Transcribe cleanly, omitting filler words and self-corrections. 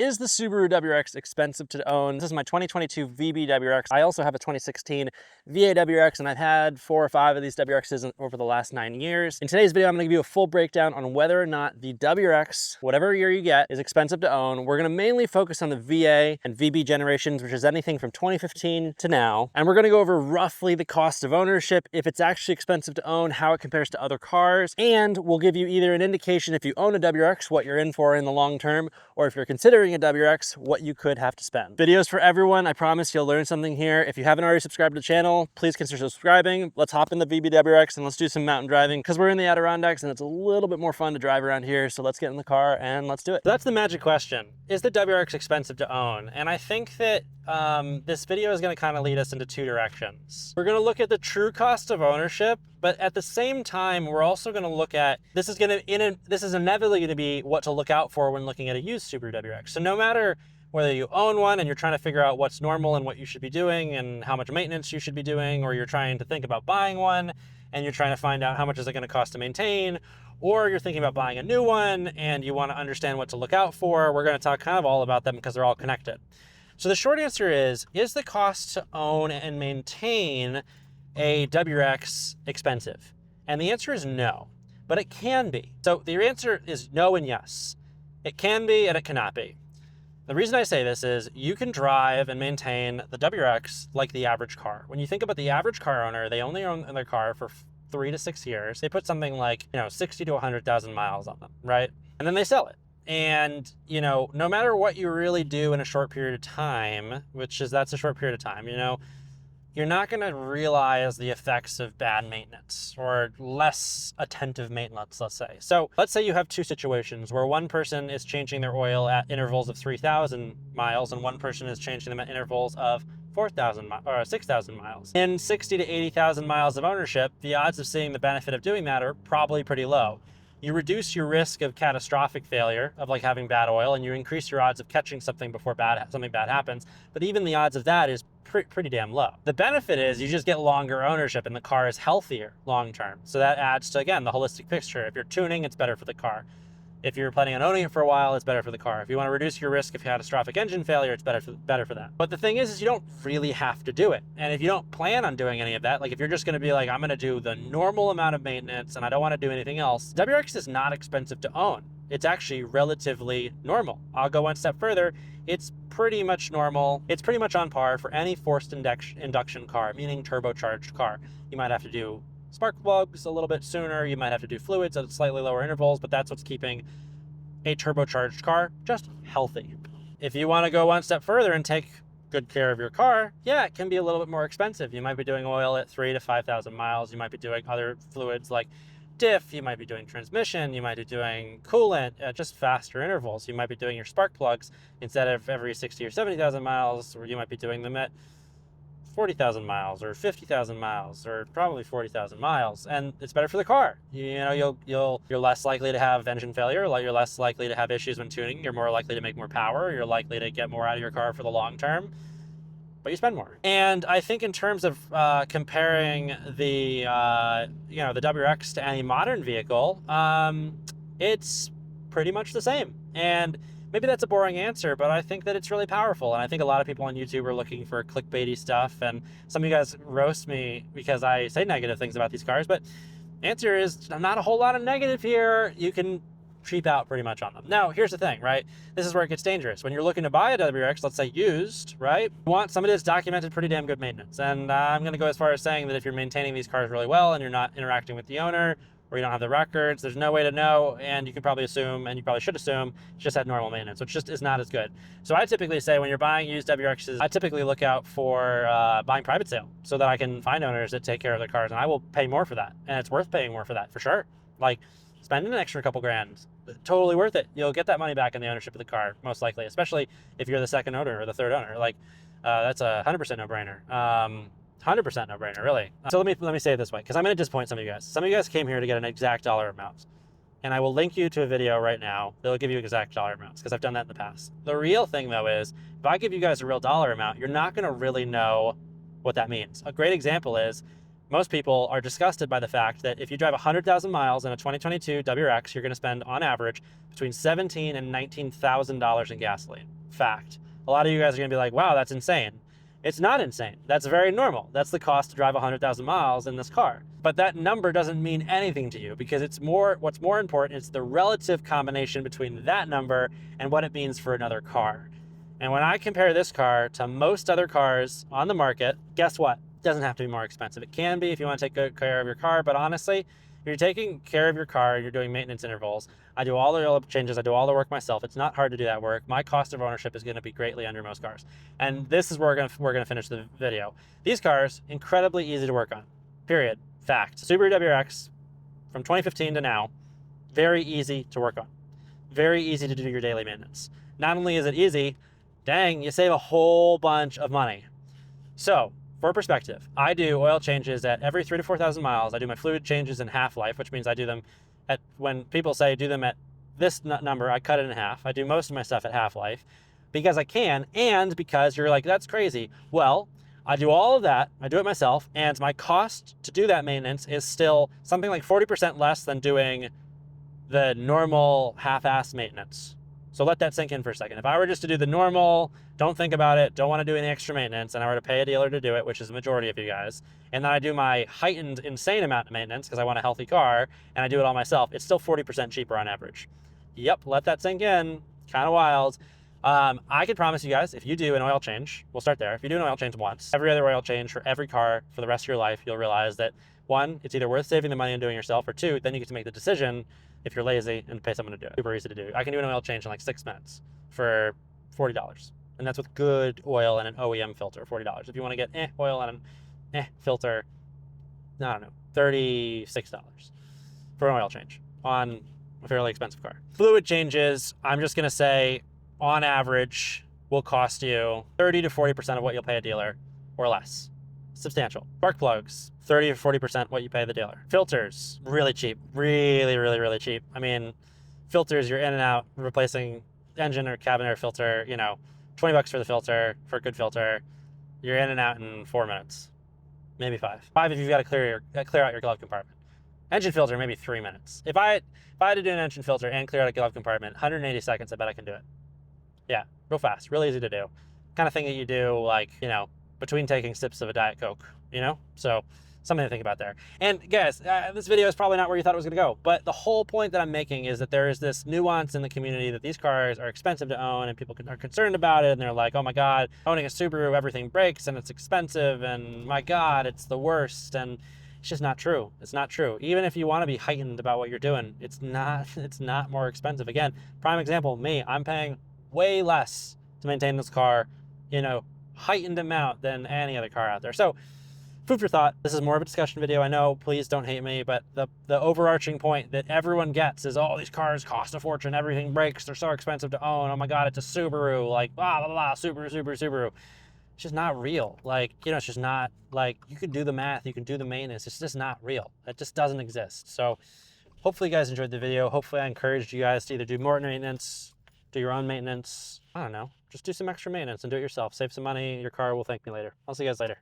Is the Subaru WRX expensive to own? This is my 2022 VB WRX. I also have a 2016 VA WRX, and I've had 4 or 5 of these WRXs over the last 9 years. In today's video, I'm gonna give you a full breakdown on whether or not the WRX, whatever year you get, is expensive to own. We're gonna mainly focus on the VA and VB generations, which is anything from 2015 to now. And we're gonna go over roughly the cost of ownership, if it's actually expensive to own, how it compares to other cars, and we'll give you either an indication if you own a WRX, what you're in for in the long term, or if you're considering a WRX, what you could have to spend. Videos for everyone. I promise you'll learn something here. If you haven't already subscribed to the channel, please consider subscribing. Let's hop in the VB WRX and let's do some mountain driving because we're in the Adirondacks and it's a little bit more fun to drive around here. So let's get in the car and let's do it. So that's the magic question. Is the WRX expensive to own? And I think that this video is going to kind of lead us into 2 directions. We're going to look at the true cost of ownership, but at the same time, we're also going to look at, this is inevitably going to be what to look out for when looking at a used Subaru WRX. So no matter whether you own one and you're trying to figure out what's normal and what you should be doing and how much maintenance you should be doing, or you're trying to think about buying one and you're trying to find out how much is it going to cost to maintain, or you're thinking about buying a new one and you want to understand what to look out for, we're going to talk kind of all about them because they're all connected. So the short answer is the cost to own and maintain a WRX expensive? And the answer is no, but it can be. So the answer is no and yes. It can be and it cannot be. The reason I say this is you can drive and maintain the WRX like the average car. When you think about the average car owner, they only own their car for 3 to 6 years. They put something like, 60 to 100,000 miles on them, right? And then they sell it. And, no matter what you really do in a short period of time, that's a short period of time, you're not going to realize the effects of bad maintenance or less attentive maintenance, let's say. So let's say you have 2 situations where one person is changing their oil at intervals of 3,000 miles and one person is changing them at intervals of 4,000 or 6,000 miles. In 60 to 80,000 miles of ownership, the odds of seeing the benefit of doing that are probably pretty low. You reduce your risk of catastrophic failure, of like having bad oil, and you increase your odds of catching something before something bad happens. But even the odds of that is pretty damn low. The benefit is you just get longer ownership and the car is healthier long term. So that adds to, again, the holistic picture. If you're tuning, it's better for the car. If you're planning on owning it for a while, it's better for the car. If you want to reduce your risk of catastrophic engine failure, it's better for that. But the thing is you don't really have to do it. And if you don't plan on doing any of that, like if you're just going to be like, I'm going to do the normal amount of maintenance and I don't want to do anything else, WRX is not expensive to own. It's actually relatively normal. I'll go one step further. It's pretty much normal. It's pretty much on par for any forced induction car, meaning turbocharged car. You might have to do spark plugs a little bit sooner. You might have to do fluids at slightly lower intervals, but that's what's keeping a turbocharged car just healthy. If you want to go one step further and take good care of your car, yeah, it can be a little bit more expensive. You might be doing oil at 3,000 to 5,000 miles. You might be doing other fluids like diff. You might be doing transmission. You might be doing coolant at just faster intervals. You might be doing your spark plugs instead of every 60 or 70,000 miles, or you might be doing them at 40,000 miles or 50,000 miles or probably 40,000 miles, and it's better for the car. You're less likely to have engine failure, you're less likely to have issues when tuning, you're more likely to make more power, you're likely to get more out of your car for the long term, but you spend more. And I think in terms of comparing the the WRX to any modern vehicle, it's pretty much the same. And maybe that's a boring answer, but I think that it's really powerful. And I think a lot of people on YouTube are looking for clickbaity stuff. And some of you guys roast me because I say negative things about these cars, but the answer is not a whole lot of negative here. You can cheap out pretty much on them. Now, here's the thing, right? This is where it gets dangerous. When you're looking to buy a WRX, let's say used, right? You want somebody that's documented pretty damn good maintenance. And I'm going to go as far as saying that if you're maintaining these cars really well and you're not interacting with the owner, or you don't have the records, there's no way to know, and you can probably assume, and you probably should assume, it's just had normal maintenance, which just is not as good. So I typically say when you're buying used WRXs, I typically look out for buying private sale so that I can find owners that take care of their cars, and I will pay more for that, and it's worth paying more for that, for sure. Like, spending an extra couple grand, totally worth it. You'll get that money back in the ownership of the car, most likely, especially if you're the second owner or the third owner. Like, that's a 100% no-brainer. 100% no-brainer, really. So let me say it this way, because I'm going to disappoint some of you guys. Some of you guys came here to get an exact dollar amount, and I will link you to a video right now that'll give you exact dollar amounts, because I've done that in the past. The real thing, though, is if I give you guys a real dollar amount, you're not going to really know what that means. A great example is Most people are disgusted by the fact that if you drive 100,000 miles in a 2022 WRX, you're going to spend on average between $17,000 and $19,000 in gasoline. Fact. A lot of you guys are going to be like, wow, that's insane. It's not insane. That's very normal. That's the cost to drive 100,000 miles in this car. But that number doesn't mean anything to you, because what's more important is the relative combination between that number and what it means for another car. And when I compare this car to most other cars on the market, guess what? It doesn't have to be more expensive. It can be if you want to take good care of your car, but honestly, if you're taking care of your car, you're doing maintenance intervals, I do all the oil changes, I do all the work myself. It's not hard to do that work. My cost of ownership is going to be greatly under most cars. And this is where we're going to finish the video. These cars, incredibly easy to work on. Period. Fact. Subaru WRX from 2015 to now, very easy to work on. Very easy to do your daily maintenance. Not only is it easy, dang, you save a whole bunch of money. So, for perspective, I do oil changes at every 3,000 to 4,000 miles. I do my fluid changes in half-life, which means I do them at, when people say do them at this number, I cut it in half. I do most of my stuff at half-life because I can, and because you're like, that's crazy. Well, I do all of that, I do it myself, and my cost to do that maintenance is still something like 40% less than doing the normal half-ass maintenance. So let that sink in for a second. If I were just to do the normal, don't think about it, don't want to do any extra maintenance, and I were to pay a dealer to do it, which is the majority of you guys, and then I do my heightened, insane amount of maintenance because I want a healthy car, and I do it all myself, it's still 40% cheaper on average. Yep, let that sink in. Kind of wild. I can promise you guys, if you do an oil change, we'll start there. If you do an oil change once, every other oil change for every car for the rest of your life, you'll realize that one, it's either worth saving the money and doing yourself, or two, then you get to make the decision if you're lazy and pay someone to do it. Super easy to do. I can do an oil change in like 6 minutes for $40. And that's with good oil and an OEM filter, $40. If you want to get oil and an filter, I don't know, $36 for an oil change on a fairly expensive car. Fluid changes, I'm just gonna say, on average, will cost you 30 to 40% of what you'll pay a dealer or less. Substantial. Spark plugs, 30 to 40% what you pay the dealer. Filters, really cheap, really cheap. I mean, filters, you're in and out, replacing engine or cabin air filter, you know, 20 bucks for the filter, for a good filter. You're in and out in 4 minutes, maybe 5. 5 if you've got to clear out your glove compartment. Engine filter, maybe 3 minutes. If I had to do an engine filter and clear out a glove compartment, 180 seconds, I bet I can do it. Yeah, real fast, real easy to do. Kind of thing that you do, like, you know, between taking sips of a Diet Coke, you know? So something to think about there. And guys, this video is probably not where you thought it was gonna go, but the whole point that I'm making is that there is this nuance in the community that these cars are expensive to own, and people are concerned about it, and they're like, oh my God, owning a Subaru, everything breaks and it's expensive, and my God, it's the worst. And it's just not true. It's not true. Even if you want to be heightened about what you're doing, it's not more expensive. Again, prime example, me, I'm paying way less to maintain this car, you know, heightened amount than any other car out there. So food for thought. This is more of a discussion video. I know, please don't hate me, but the overarching point that everyone gets is, oh, these cars cost a fortune, everything breaks, they're so expensive to own, oh my God, it's a Subaru, like blah blah blah, Subaru. It's just not real. Like, you know, it's just not, like, you can do the math, you can do the maintenance, it's just not real. It just doesn't exist. So hopefully you guys enjoyed the video. Hopefully I encouraged you guys to either do more maintenance, do your own maintenance, I don't know, just do some extra maintenance and do it yourself. Save some money, your car will thank me later. I'll see you guys later.